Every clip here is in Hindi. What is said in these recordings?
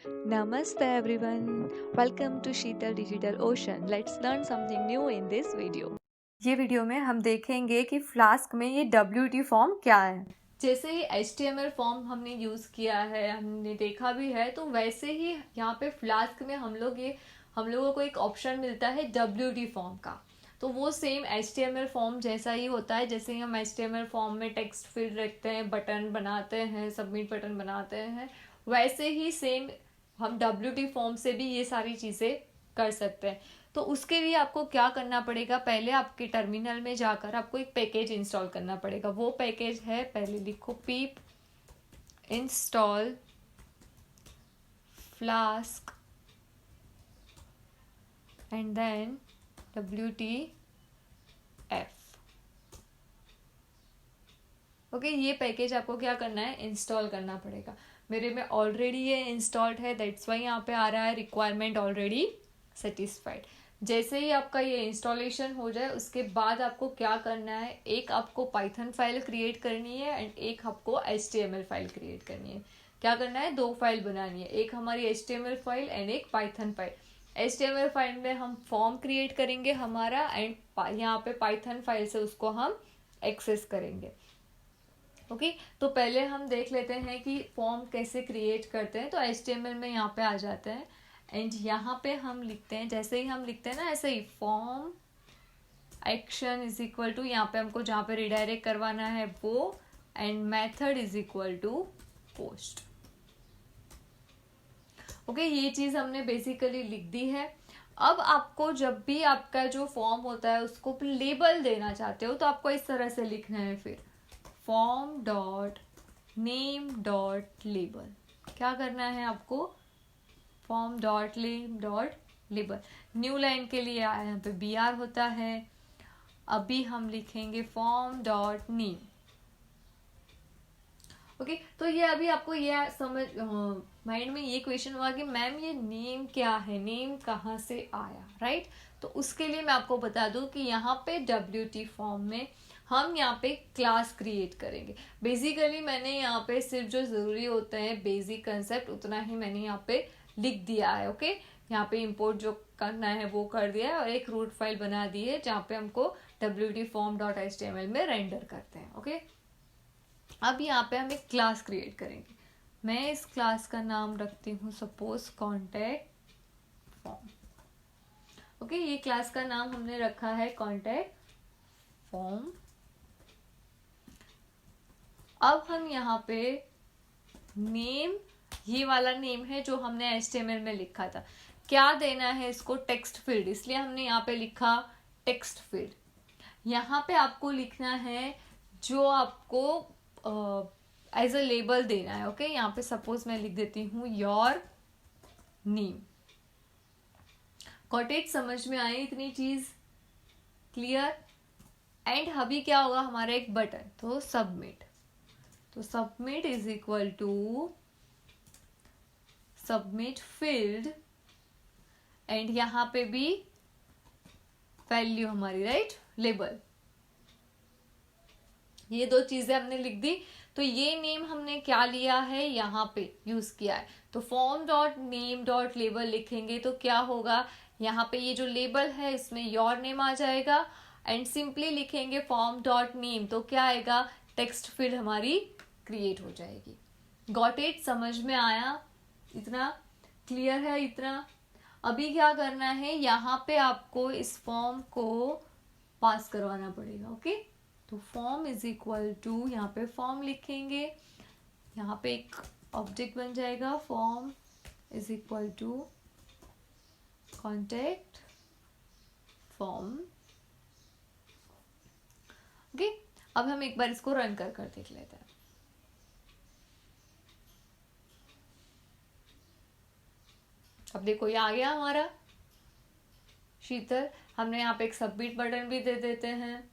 Namaste everyone. Welcome to Sheetal Digital Ocean. Let's learn something new in this video. ये वीडियो में हम देखेंगे कि फ्लास्क में ये WT फॉर्म क्या है। जैसे ही HTML फॉर्म हमने यूज़ किया है, हमने देखा भी है, तो वैसे ही यहाँ पे फ्लास्क में हम लोगों को एक ऑप्शन मिलता है WT फॉर्म का। तो वो सेम HTML फॉर्म जैसा ही होता है। जैसे ही हम HTML फॉर्म में टेक्स्ट फील्ड रखते हैं, बटन बनाते हैं, सबमिट बटन बनाते हैं, वैसे ही सेम हम WT फॉर्म से भी ये सारी चीज़ें कर सकते हैं। तो उसके लिए आपको क्या करना पड़ेगा, पहले आपके टर्मिनल में जाकर आपको एक पैकेज इंस्टॉल करना पड़ेगा। वो पैकेज है, पहले लिखो pip install Flask and then WTF। Okay, ये पैकेज आपको क्या करना है, इंस्टॉल करना पड़ेगा। मेरे में ऑलरेडी ये इंस्टॉल्ड है, दैट्स वाई यहाँ पे आ रहा है रिक्वायरमेंट ऑलरेडी सेटिस्फाइड। जैसे ही आपका ये इंस्टॉलेशन हो जाए, उसके बाद आपको क्या करना है, एक आपको पाइथन फाइल क्रिएट करनी है एंड एक आपको HTML फाइल क्रिएट करनी है। क्या करना है, 2 फाइल बनानी है, एक हमारी HTML फाइल एंड एक पाइथन फाइल। HTML फाइल में हम फॉर्म क्रिएट करेंगे हमारा एंड यहाँ पे पाइथन फाइल से उसको हम एक्सेस करेंगे। ओके, तो पहले हम देख लेते हैं कि फॉर्म कैसे क्रिएट करते हैं। तो HTML में यहाँ पे आ जाते हैं एंड यहाँ पे हम लिखते हैं, जैसे ही हम लिखते हैं ना, ऐसे ही form action is equal to, यहाँ पे हमको जहाँ पे रिडायरेक्ट करवाना है वो, and method is equal to post. Okay, ये चीज़ हमने बेसिकली लिख दी है। अब आपको जब भी आपका जो फॉर्म होता है उसको लेबल देना चाहते हो, तो आपको इस तरह से लिखना है, फिर form dot name dot label. क्या करना है आपको, form dot name dot label. New line के लिए यहाँ पे BR होता है। अभी हम लिखेंगे फॉर्म डॉट नेम। ओके, तो ये अभी आपको ये समझ माइंड में ये क्वेश्चन हुआ कि मैम ये नेम क्या है, नेम कहाँ से आया, राइट। तो उसके लिए मैं आपको बता दूं कि यहाँ पे WT फॉर्म में हम यहाँ पे क्लास क्रिएट करेंगे। बेसिकली मैंने यहाँ पे सिर्फ जो ज़रूरी होता है बेसिक कंसेप्ट, उतना ही मैंने यहाँ पे लिख दिया है। ओके, यहाँ पे इंपोर्ट जो करना है वो कर दिया है और एक रूट फाइल बना दी है जहाँ पे हमको WT form.html में रेंडर करते हैं। ओके, अब यहाँ पे हम एक क्लास क्रिएट करेंगे। मैं इस क्लास का नाम रखती हूँ सपोज कॉन्टैक्ट फॉर्म। ओके, ये क्लास का नाम हमने रखा है कॉन्टैक्ट फॉर्म। अब हम यहाँ पे नेम, ये वाला नेम है जो हमने HTML में लिखा था, क्या देना है इसको, टेक्स्ट फील्ड, इसलिए हमने यहाँ पे लिखा टेक्स्ट फील्ड। यहाँ पे आपको लिखना है जो आपको एज अ लेबल देना है। ओके, यहाँ पे सपोज मैं लिख देती हूँ योर नेम। गॉट इट, समझ में आई इतनी चीज, क्लियर। एंड अभी क्या होगा, हमारा एक बटन, तो सबमिट। तो submit is equal to submit field and यहाँ पे भी वैल्यू हमारी, राइट, लेबल। ये 2 चीजें हमने लिख दी। तो ये नेम हमने क्या लिया है, यहाँ पे यूज किया है। तो form dot name dot label लिखेंगे तो क्या होगा, यहाँ पे ये जो लेबल है इसमें योर नेम आ जाएगा एंड सिंपली लिखेंगे फॉर्म डॉट नेम, तो क्या आएगा, टेक्स्ट फील्ड हमारी क्रिएट हो जाएगी। गॉट इट, समझ में आया, इतना क्लियर है इतना। अभी क्या करना है, यहाँ पे आपको इस फॉर्म को पास करवाना पड़ेगा। ओके, तो फॉर्म इज इक्वल टू, यहाँ पे फॉर्म लिखेंगे, यहाँ पे एक ऑब्जेक्ट बन जाएगा, form is equal to contact form. Okay, अब हम एक बार इसको रन कर देख लेते हैं। अब देखो ये आ गया हमारा शीतल। हमने यहाँ पे एक सबमिट बटन भी दे देते हैं।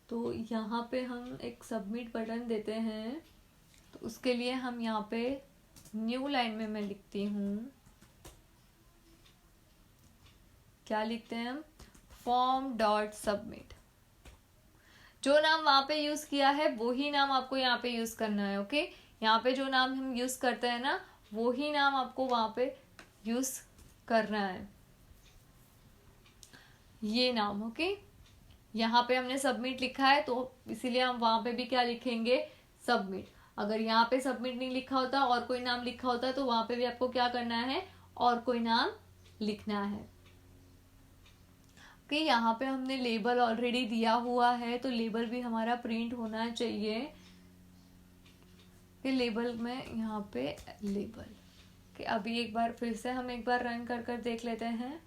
तो यहाँ पे हम एक सबमिट बटन देते हैं, तो उसके लिए हम यहाँ पे न्यू लाइन में मैं लिखती हूँ, क्या लिखते हैं हम, फॉर्म डॉट सबमिट। जो नाम वहां पे यूज किया है वही नाम आपको यहाँ पे यूज करना है। ओके, यहाँ पे जो नाम हम यूज करते हैं ना वही नाम आपको वहां पे यूज करना है, ये नाम। ओके, यहाँ पे हमने सबमिट लिखा है तो इसीलिए हम वहां पे भी क्या लिखेंगे, सबमिट। अगर यहाँ पे सबमिट नहीं लिखा होता और कोई नाम लिखा होता तो वहां पे भी आपको क्या करना है, और कोई नाम लिखना है। कि यहाँ पे हमने लेबल ऑलरेडी दिया हुआ है तो लेबल भी हमारा प्रिंट होना चाहिए कि लेबल में यहाँ पे लेबल। कि अभी एक बार फिर से हम एक बार रन कर कर देख लेते हैं।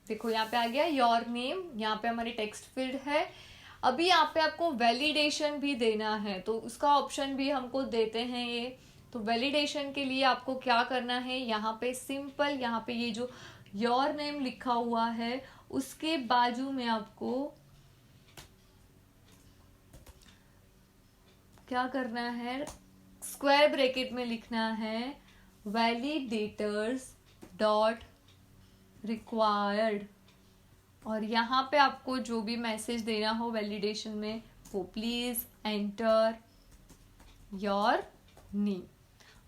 देखो यहाँ पे आ गया योर नेम, यहाँ पे हमारी टेक्स्ट फील्ड है। अभी यहाँ पे आपको वैलिडेशन भी देना है तो उसका ऑप्शन भी हमको देते हैं ये। तो वैलिडेशन के लिए आपको क्या करना है, यहाँ पे सिंपल यहाँ पे ये जो योर नेम लिखा हुआ है उसके बाजू में आपको क्या करना है, स्क्वायर ब्रैकेट में लिखना है वैलिडेटर्स डॉट रिक्वायर्ड, और यहाँ पे आपको जो भी मैसेज देना हो वैलिडेशन में वो please enter your name.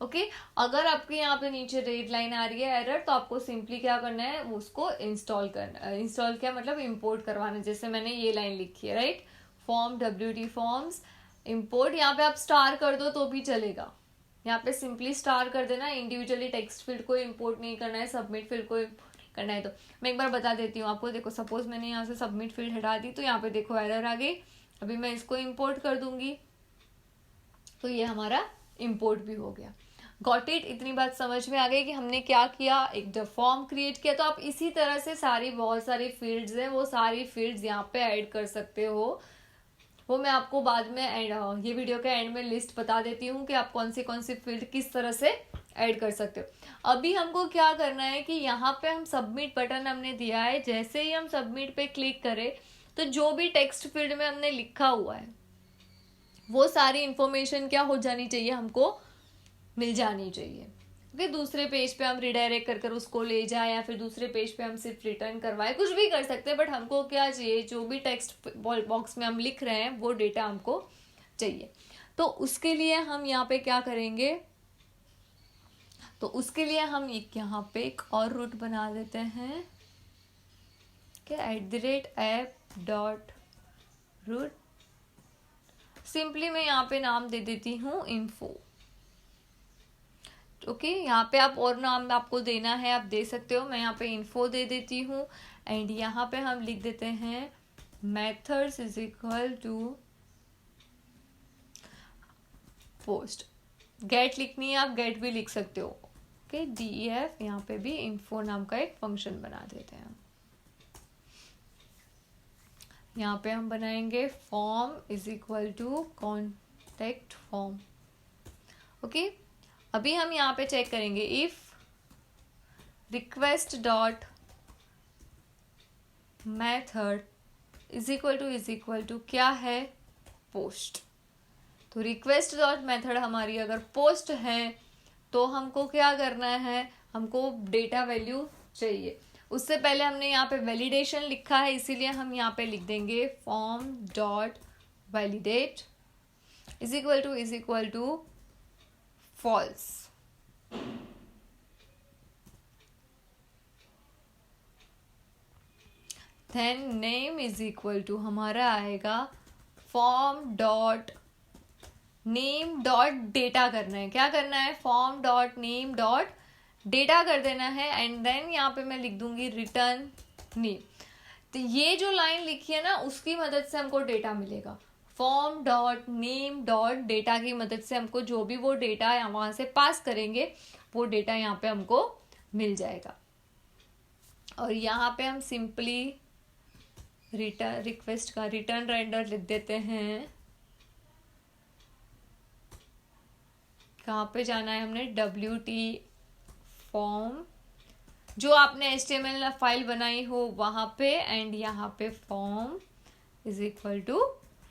Okay, अगर आपके यहाँ पे नीचे रेड लाइन आ रही है एरर तो आपको सिंपली क्या करना है, उसको इंस्टॉल करना। इंस्टॉल क्या मतलब इंपोर्ट करवाना, जैसे मैंने ये लाइन लिखी है right, form WT forms import. यहाँ पे आप स्टार कर दो तो भी चलेगा, यहाँ पे सिंपली स्टार कर देना। इंडिविजुअली टेक्स्ट फील्ड को इंपोर्ट नहीं करना है, सबमिट फील्ड को करना है। तो मैं एक बार बता देती हूँ आपको। देखो सपोज मैंने यहाँ से सबमिट फील्ड हटा दी तो यहाँ पे देखो एरर आ गई। अभी मैं इसको इंपोर्ट कर दूंगी तो ये हमारा इंपोर्ट भी हो गया। गॉट इट, इतनी बात समझ में आ गई कि हमने क्या किया, एक जब फॉर्म क्रिएट किया। तो आप इसी तरह से सारी बहुत सारी फील्ड्स हैं वो सारी फील्ड्स यहाँ पे ऐड कर सकते हो। वो मैं आपको बाद में ये वीडियो के एंड में लिस्ट बता देती हूँ कि आप कौन सी फील्ड किस तरह से ऐड कर सकते हो। अभी हमको क्या करना है कि यहाँ पे हम सबमिट बटन हमने दिया है, जैसे ही हम सबमिट पे क्लिक करें तो जो भी टेक्स्ट फील्ड में हमने लिखा हुआ है वो सारी इंफॉर्मेशन क्या हो जानी चाहिए, हमको मिल जानी चाहिए। ओके, दूसरे पेज पे हम रिडायरेक्ट कर कर उसको ले जाए या फिर दूसरे पेज पे हम सिर्फ रिटर्न करवाए, कुछ भी कर सकते हैं। बट हमको क्या चाहिए, जो भी टेक्स्ट बॉक्स में हम लिख रहे हैं वो डेटा हमको चाहिए। तो उसके लिए हम यहाँ पे क्या करेंगे, तो उसके लिए हम एक यहाँ पे एक और रूट बना देते हैं @app.root। सिंपली मैं यहाँ पे नाम दे देती हूँ इन्फो। ओके, यहाँ पे आप और नाम आपको देना है आप दे सकते हो, मैं यहाँ पे इन्फो दे देती हूँ। एंड यहाँ पे हम लिख देते हैं methods is equal to post. Get लिखनी है आप गेट भी लिख सकते हो। ओके, DEF यहाँ पे भी इन्फो नाम का एक फंक्शन बना देते हैं। यहाँ पे हम बनाएंगे form is equal to contact form. Okay, अभी हम यहाँ पे चेक करेंगे if request dot method is equal to क्या है, पोस्ट। तो रिक्वेस्ट डॉट मेथड हमारी अगर पोस्ट है तो हमको क्या करना है, हमको डेटा वैल्यू चाहिए। उससे पहले हमने यहाँ पे वैलिडेशन लिखा है इसीलिए हम यहाँ पे लिख देंगे form dot validate is equal to false. Then name is equal to हमारा आएगा form dot name dot data करना है। क्या करना है, form dot name dot data कर देना है। एंड देन यहाँ पे मैं लिख दूंगी रिटर्न नेम। तो ये जो लाइन लिखी है ना उसकी मदद से हमको डेटा मिलेगा। Form dot name dot data की मदद से हमको जो भी वो डेटा वहां से पास करेंगे वो डेटा यहाँ पे हमको मिल जाएगा। और यहाँ पे हम सिंपली रिटर्न रिक्वेस्ट का रिटर्न रेंडर लिख देते हैं। कहाँ पे जाना है हमने, WT फॉर्म जो आपने HTML फाइल बनाई हो वहां पे, एंड यहाँ पे form is equal to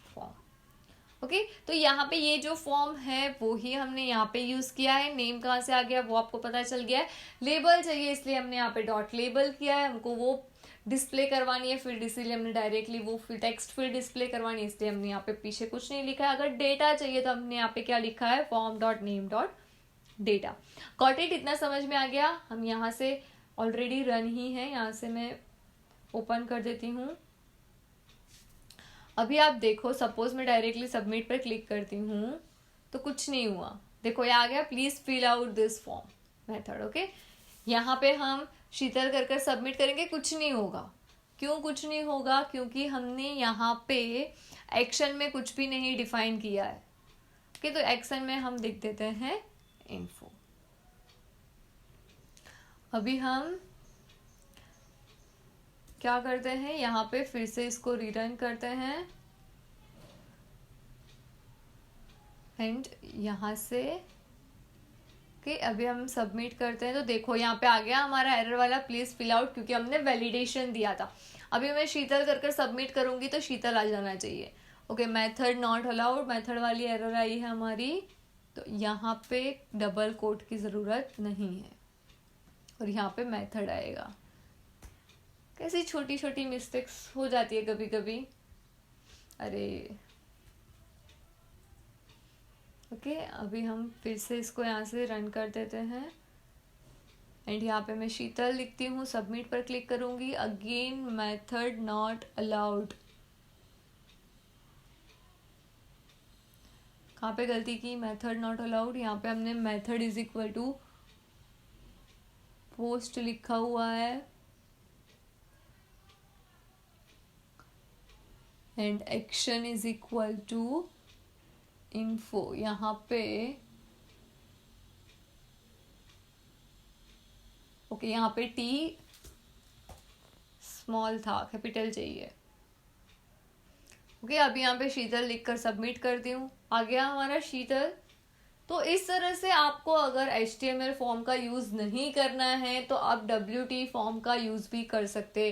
form. Okay तो यहाँ पे ये जो फॉर्म है वो ही हमने यहाँ पे यूज किया है। नेम कहाँ से आ गया वो आपको पता चल गया है। लेबल चाहिए इसलिए हमने यहाँ पे डॉट लेबल किया है, हमको वो डिस्प्ले करवानी है फील्ड, इसीलिए हमने डायरेक्टली वो टेक्स्ट फील्ड डिस्प्ले करवानी है, इसलिए हमने यहाँ पे पीछे कुछ नहीं लिखा है। अगर डेटा चाहिए तो हमने यहाँ पे क्या लिखा है, form dot name dot data. Got it, इतना समझ में आ गया। हम यहाँ से ऑलरेडी रन ही है, यहाँ से मैं ओपन कर देती हूँ। अभी आप देखो, सपोज मैं डायरेक्टली सबमिट पर क्लिक करती हूँ तो कुछ नहीं हुआ। देखो ये आ गया, please fill out this form method. Okay यहाँ पे हम शीतल कर सबमिट करेंगे, कुछ नहीं होगा। क्यों कुछ नहीं होगा? क्योंकि हमने यहाँ पे एक्शन में कुछ भी नहीं डिफाइन किया है। ओके तो एक्शन में हम लिख देते हैं इन्फो। अभी हम क्या करते हैं, यहाँ पे फिर से इसको रीरन करते हैं एंड यहाँ से अभी हम सबमिट करते हैं तो देखो यहाँ पे आ गया हमारा एरर वाला प्लीज फिल आउट, क्योंकि हमने वैलिडेशन दिया था। अभी मैं शीतल कर सबमिट करूंगी तो शीतल आ जाना चाहिए। Okay method not allowed, method वाली एरर आई है हमारी, तो यहाँ पे डबल कोट की जरूरत नहीं है और यहाँ पे मेथड आएगा। कैसी छोटी छोटी मिस्टेक्स हो जाती है कभी कभी। अरे ओके अभी हम फिर से इसको यहाँ से रन कर देते हैं एंड यहाँ पे मैं शीतल लिखती हूँ, सबमिट पर क्लिक करूंगी। अगेन मेथड नॉट अलाउड, कहाँ पे गलती की, मेथड नॉट अलाउड। यहाँ पे हमने method is equal to post लिखा हुआ है and action is equal to info. यहाँ पे ओके यहाँ पे टी स्मॉल था, कैपिटल चाहिए। ओके अभी यहाँ पे शीतल लिखकर सबमिट करती हूँ, आ गया हमारा शीतल। तो इस तरह से आपको अगर HTML फॉर्म का यूज नहीं करना है तो आप WT फॉर्म का यूज भी कर सकते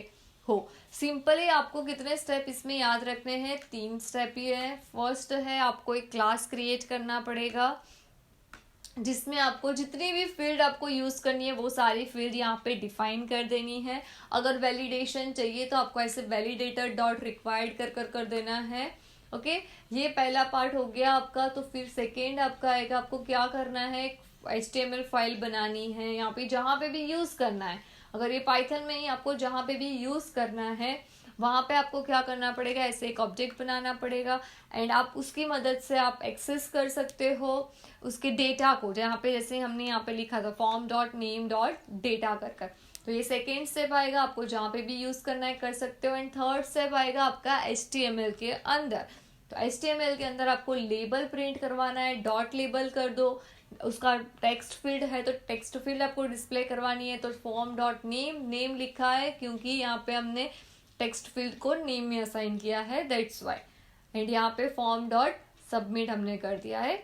हो। सिंपली आपको कितने स्टेप इसमें याद रखने हैं, 3 स्टेप ही है। फर्स्ट है आपको एक क्लास क्रिएट करना पड़ेगा जिसमें आपको जितनी भी फील्ड आपको यूज करनी है वो सारी फील्ड यहाँ पे डिफाइन कर देनी है। अगर वैलिडेशन चाहिए तो आपको ऐसे वैलिडेटर डॉट रिक्वायर्ड कर देना है। ओके ये पहला पार्ट हो गया आपका। तो फिर सेकेंड आपका आएगा, आपको क्या करना है, HTML फाइल बनानी है यहाँ पे जहाँ पे भी यूज करना है। अगर ये पाइथन में ही आपको जहाँ पे भी यूज करना है वहां पे आपको क्या करना पड़ेगा, ऐसे एक ऑब्जेक्ट बनाना पड़ेगा एंड आप उसकी मदद से आप एक्सेस कर सकते हो उसके डेटा को, जहाँ पे जैसे हमने यहाँ पे लिखा था form dot name dot data कर। तो ये सेकेंड स्टेप आएगा, आपको जहाँ पे भी यूज करना है कर सकते हो। एंड थर्ड स्टेप आएगा आपका HTML के अंदर। तो HTML के अंदर आपको लेबल प्रिंट करवाना है, डॉट लेबल कर दो। उसका टेक्स्ट फील्ड है तो टेक्स्ट फील्ड आपको डिस्प्ले करवानी है, तो फॉर्म डॉट नेम, नेम लिखा है क्योंकि यहाँ पे हमने टेक्स्ट फील्ड को नेम में असाइन किया है, दैट्स वाई। एंड यहाँ पे फॉर्म डॉट सबमिट हमने कर दिया है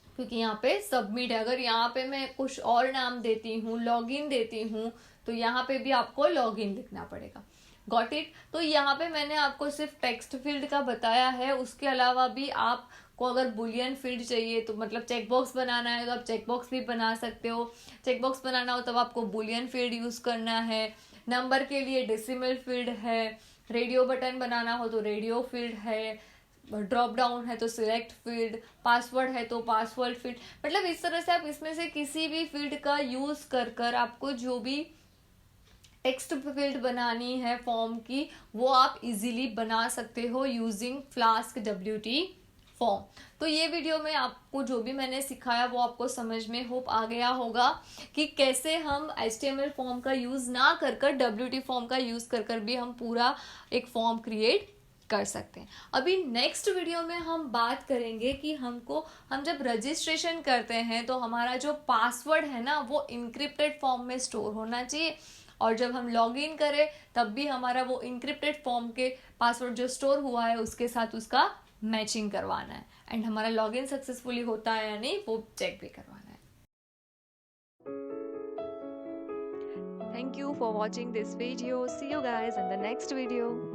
क्योंकि यहाँ पे सबमिट है। अगर यहाँ पे मैं कुछ और नाम देती हूँ, लॉगिन देती हूँ, तो यहाँ पे भी आपको लॉगिन लिखना पड़ेगा। Got it. तो यहाँ पे मैंने आपको सिर्फ टेक्स्ट फील्ड का बताया है, उसके अलावा भी आपको अगर बुलियन फील्ड चाहिए तो मतलब चेकबॉक्स बनाना है तो आप चेकबॉक्स भी बना सकते हो। चेकबॉक्स बनाना हो तब आपको बुलियन फील्ड यूज करना है। नंबर के लिए डेसिमल फील्ड है। रेडियो बटन बनाना हो तो रेडियो फील्ड है। ड्रॉप डाउन है तो सिलेक्ट फील्ड। पासवर्ड है तो पासवर्ड फील्ड। मतलब इस तरह से आप इसमें से किसी भी फील्ड का यूज कर आपको जो भी टेक्स्ट फील्ड बनानी है फॉर्म की वो आप इजीली बना सकते हो यूजिंग फ्लास्क WT फॉर्म। तो ये वीडियो में आपको जो भी मैंने सिखाया वो आपको समझ में होप आ गया होगा कि कैसे हम HTML फॉर्म का यूज ना कर WT फॉर्म का यूज कर भी हम पूरा एक फॉर्म क्रिएट कर सकते हैं। अभी नेक्स्ट वीडियो में हम बात करेंगे कि हम जब रजिस्ट्रेशन करते हैं तो हमारा जो पासवर्ड है ना वो इनक्रिप्टेड फॉर्म में स्टोर होना चाहिए और जब हम लॉग इन करें तब भी हमारा वो इनक्रिप्टेड फॉर्म के पासवर्ड जो स्टोर हुआ है उसके साथ उसका मैचिंग करवाना है एंड हमारा लॉगिन सक्सेसफुली होता है या नहीं वो चेक भी करवाना है। Thank you for watching this video. See you guys in the next video.